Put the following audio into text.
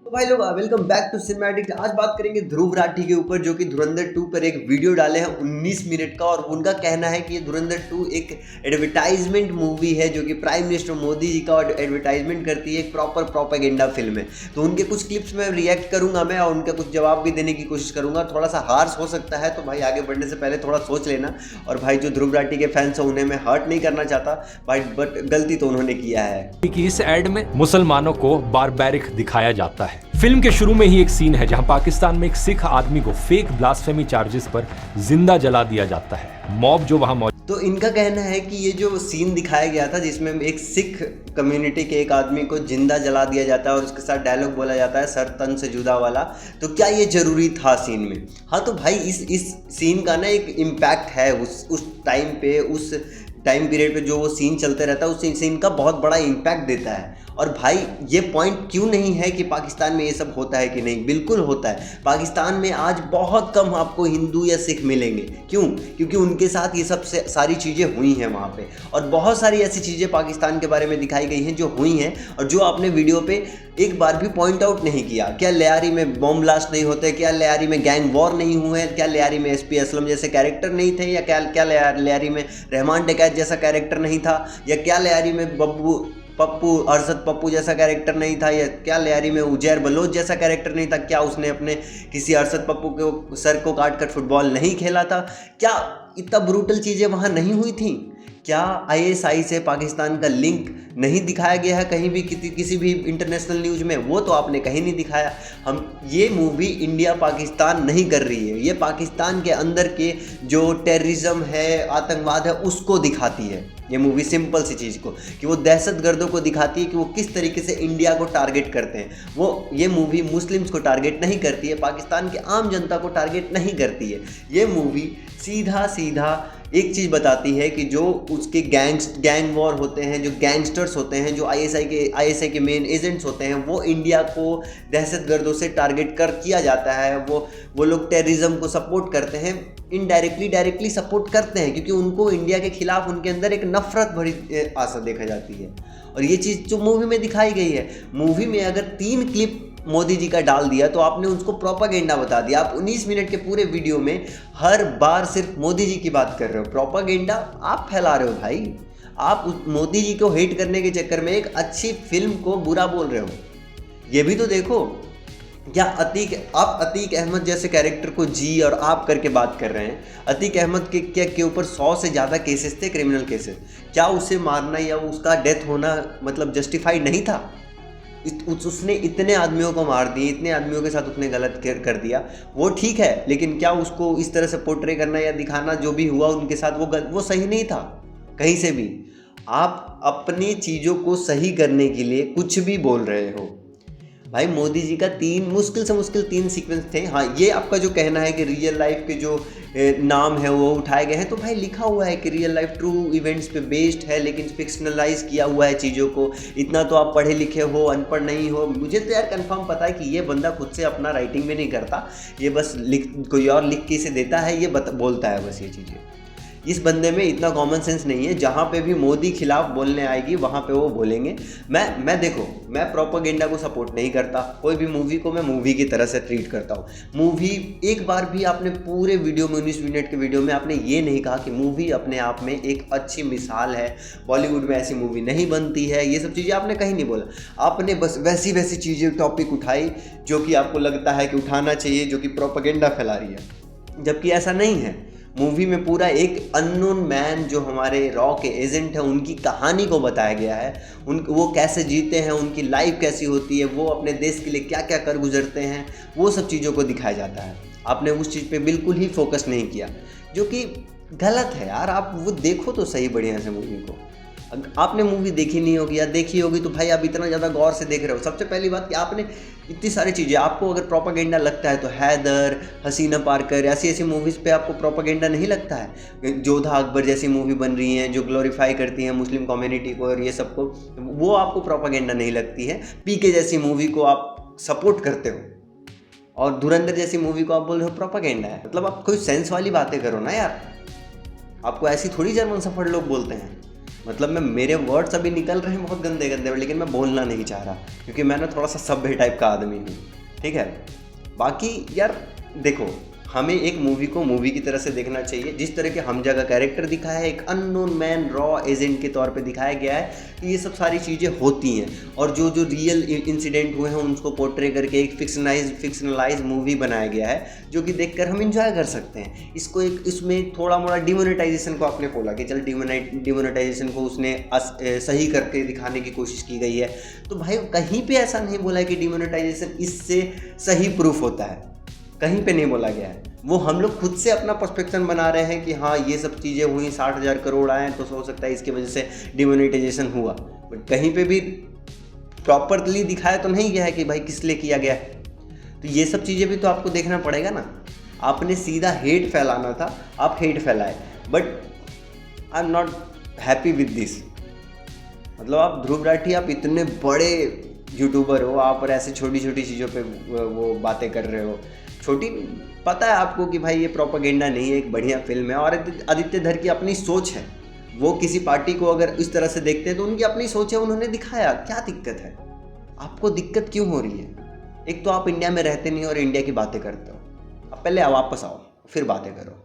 तो भाई लोग वेलकम बैक टू सिनेमैटिक। आज बात करेंगे ध्रुव राठी के ऊपर जो कि धुरंधर 2 पर एक वीडियो डाले हैं 19 मिनट का, और उनका कहना है कि ये धुरंधर 2 एक एडवर्टाइजमेंट मूवी है जो कि प्राइम मिनिस्टर मोदी जी का एडवर्टाइजमेंट करती है, एक प्रॉपर प्रोपेगेंडा फिल्म है। तो उनके कुछ क्लिप्स में रिएक्ट करूंगा मैं और उनका कुछ जवाब भी देने की कोशिश करूंगा। थोड़ा सा हार्श हो सकता है, तो भाई आगे बढ़ने से पहले थोड़ा सोच लेना। और भाई जो ध्रुव राठी के फैंस हैं उन्हें मैं हर्ट नहीं करना चाहता भाई, बट गलती तो उन्होंने किया है कि इस एड में मुसलमानों को बारबैरिक दिखाया जाता है। फिल्म के शुरू में ही एक सीन है जहां पाकिस्तान में एक सिख आदमी को फेक ब्लास्फेमी चार्जेस पर जिंदा जला दिया जाता है। मॉब जो वहां मौजूद, तो इनका कहना है कि ये जो सीन दिखाया गया था जिसमें एक सिख कम्युनिटी के एक आदमी को जिंदा जला दिया जाता है और उसके साथ डायलॉग बोला जाता है सर तन से जुदा वाला, तो क्या ये जरूरी था सीन में? हाँ, तो भाई इस सीन का ना एक इम्पैक्ट है उस टाइम पे, उस टाइम पीरियड पे जो वो सीन चलते रहता है उस सीन का बहुत बड़ा इम्पैक्ट देता है। और भाई ये पॉइंट क्यों नहीं है कि पाकिस्तान में ये सब होता है कि नहीं, बिल्कुल होता है। पाकिस्तान में आज बहुत कम आपको हिंदू या सिख मिलेंगे। क्यों? क्योंकि उनके साथ ये सब सारी चीज़ें हुई हैं वहाँ पे, और बहुत सारी ऐसी चीज़ें पाकिस्तान के बारे में दिखाई गई हैं जो हुई हैं और जो आपने वीडियो पे एक बार भी पॉइंट आउट नहीं किया। क्या लियारी में बॉम्ब ब्लास्ट नहीं होते? क्या लियारी में गैंग वॉर नहीं हुए? क्या लियारी में एसपी असलम जैसे कैरेक्टर नहीं थे? या क्या लियारी में रहमान डकैत जैसा कैरेक्टर नहीं था? या क्या लियारी में अरशद पप्पू जैसा कैरेक्टर नहीं था? या क्या लियारी में उजैर बलोच जैसा कैरेक्टर नहीं था? क्या उसने अपने किसी अरशद पप्पू के सर को काट कर फुटबॉल नहीं खेला था? क्या इतना ब्रूटल चीज़ें वहाँ नहीं हुई थी? क्या आईएसआई से पाकिस्तान का लिंक नहीं दिखाया गया है कहीं भी किसी भी इंटरनेशनल न्यूज़ में? वो तो आपने कहीं नहीं दिखाया। ये मूवी इंडिया पाकिस्तान नहीं कर रही है, ये पाकिस्तान के अंदर के जो टेररिज्म है, आतंकवाद है, उसको दिखाती है ये मूवी। सिंपल सी चीज़ को कि वो दहशतगर्दों को दिखाती है कि वो किस तरीके से इंडिया को टारगेट करते हैं। ये मूवी मुस्लिम्स को टारगेट नहीं करती है, पाकिस्तान के आम जनता को टारगेट नहीं करती है। ये मूवी सीधा एक चीज़ बताती है कि जो उसके गैंग वॉर होते हैं, जो गैंगस्टर्स होते हैं, जो आईएसआई के मेन एजेंट्स होते हैं, वो इंडिया को दहशतगर्दों से टारगेट किया जाता है। वो लोग टेररिज्म को सपोर्ट करते हैं, डायरेक्टली सपोर्ट करते हैं, क्योंकि उनको इंडिया के खिलाफ उनके अंदर एक नफरत भरी आशा देखा जाती है। और ये चीज़ जो मूवी में दिखाई गई है, मूवी में अगर 3 क्लिप मोदी जी का डाल दिया तो आपने उसको प्रोपागेंडा बता दिया। आप 19 मिनट के पूरे वीडियो में हर बार सिर्फ मोदी जी की बात कर रहे हो, प्रोपागेंडा आप फैला रहे हो भाई। आप उस मोदी जी को हेट करने के चक्कर में एक अच्छी फिल्म को बुरा बोल रहे हो। ये भी तो देखो, क्या आप अतीक अहमद जैसे कैरेक्टर को जी और आप करके बात कर रहे हैं। अतीक अहमद के ऊपर 100 से ज़्यादा केसेस थे, क्रिमिनल केसेस। क्या उसे मारना या उसका डेथ होना मतलब जस्टिफाइड नहीं था? उसने इतने आदमियों को मार दिया, इतने आदमियों के साथ उसने गलत कर दिया, वो ठीक है, लेकिन क्या उसको इस तरह से पोर्ट्रे करना या दिखाना जो भी हुआ उनके साथ वो सही नहीं था कहीं से भी। आप अपनी चीज़ों को सही करने के लिए कुछ भी बोल रहे हो भाई। मोदी जी का मुश्किल से मुश्किल 3 सीक्वेंस थे। हाँ, ये आपका जो कहना है कि रियल लाइफ के जो नाम है वो उठाए गए हैं, तो भाई लिखा हुआ है कि रियल लाइफ ट्रू इवेंट्स पे बेस्ड है, लेकिन फिक्शनलाइज किया हुआ है चीज़ों को। इतना तो आप पढ़े लिखे हो, अनपढ़ नहीं हो। मुझे तो यार कंफर्म पता है कि ये बंदा खुद से अपना राइटिंग भी नहीं करता, ये बस कोई और लिख के इसे देता है, ये बोलता है बस ये चीज़ें। इस बंदे में इतना कॉमन सेंस नहीं है। जहाँ पे भी मोदी खिलाफ बोलने आएगी वहाँ पे वो बोलेंगे। मैं प्रोपेगेंडा को सपोर्ट नहीं करता। कोई भी मूवी को मैं मूवी की तरह से ट्रीट करता हूँ। मूवी एक बार भी आपने पूरे वीडियो में 19 मिनट के वीडियो में आपने ये नहीं कहा कि मूवी अपने आप में एक अच्छी मिसाल है, बॉलीवुड में ऐसी मूवी नहीं बनती है, ये सब चीज़ें आपने कहीं नहीं बोला। आपने बस वैसी चीज़ें टॉपिक उठाई जो कि आपको लगता है कि उठाना चाहिए, जो कि प्रोपेगेंडा फैला रही है, जबकि ऐसा नहीं है। मूवी में पूरा एक अननोन मैन जो हमारे रॉ के एजेंट हैं उनकी कहानी को बताया गया है। वो कैसे जीते हैं, उनकी लाइफ कैसी होती है, वो अपने देश के लिए क्या क्या कर गुजरते हैं, वो सब चीज़ों को दिखाया जाता है। आपने उस चीज़ पे बिल्कुल ही फोकस नहीं किया, जो कि गलत है यार। आप वो देखो तो सही बढ़िया से मूवी को। आपने मूवी देखी नहीं होगी या देखी होगी तो भाई आप इतना ज़्यादा गौर से देख रहे हो। सबसे पहली बात कि आपने इतनी सारी चीज़ें, आपको अगर प्रोपेगेंडा लगता है तो हैदर, हसीना पारकर, ऐसी मूवीज़ पे आपको प्रोपेगेंडा नहीं लगता है? जोधा अकबर जैसी मूवी बन रही हैं जो ग्लोरीफाई करती हैं मुस्लिम कम्युनिटी को और ये सबको, वो आपको प्रोपेगेंडा नहीं लगती है? पीके जैसी मूवी को आप सपोर्ट करते हो और धुरंधर जैसी मूवी को आप बोल रहे हो प्रोपेगेंडा है। मतलब आप कोई सेंस वाली बातें करो ना यार। आपको ऐसी थोड़ी जर्मन सफर लोग बोलते हैं। मतलब मेरे वर्ड्स अभी निकल रहे हैं बहुत गंदे गंदे, लेकिन मैं बोलना नहीं चाह रहा क्योंकि मैं ना थोड़ा सा सभ्य टाइप का आदमी हूँ, ठीक है। बाकी यार देखो, हमें एक मूवी को मूवी की तरह से देखना चाहिए। जिस तरह के हमजा का कैरेक्टर दिखाया है, एक अननोन मैन रॉ एजेंट के तौर पे दिखाया गया है कि ये सब सारी चीज़ें होती हैं, और जो जो रियल इंसिडेंट हुए हैं उनको पोर्ट्रे करके एक फिक्शनलाइज मूवी बनाया गया है, जो कि देखकर हम इंजॉय कर सकते हैं। इसको एक इसमें थोड़ा मोड़ा डिमोनेटाइजेशन को आपने बोला कि चल डिमोनेटाइजेशन को उसने सही करके दिखाने की कोशिश की गई है, तो भाई कहीं पर ऐसा नहीं बोला है कि डिमोनेटाइजेशन इससे सही प्रूफ होता है, कहीं पे नहीं बोला गया है। वो हम लोग खुद से अपना पर्सपेक्शन बना रहे हैं कि हाँ ये सब चीज़ें हुई, 60,000 करोड़ आए तो हो सकता है इसकी वजह से डिमोनेटाइजेशन हुआ, बट कहीं पे भी प्रॉपरली दिखाया तो नहीं गया है कि भाई किस लिए किया गया है। तो ये सब चीज़ें भी तो आपको देखना पड़ेगा ना। आपने सीधा हेट फैलाना था, आप हेट फैलाए, but I am not happy with this. मतलब आप ध्रुव राठी, आप इतने बड़े यूट्यूबर हो, आप और ऐसे छोटी छोटी चीज़ों पे वो बातें कर रहे हो। छोटी, पता है आपको कि भाई ये प्रोपेगेंडा नहीं है, एक बढ़िया फिल्म है, और आदित्य धर की अपनी सोच है। वो किसी पार्टी को अगर इस तरह से देखते हैं तो उनकी अपनी सोच है, उन्होंने दिखाया, क्या दिक्कत है? आपको दिक्कत क्यों हो रही है? एक तो आप इंडिया में रहते नहीं और इंडिया की बातें करते हो। अब पहले वापस आओ, फिर बातें करो।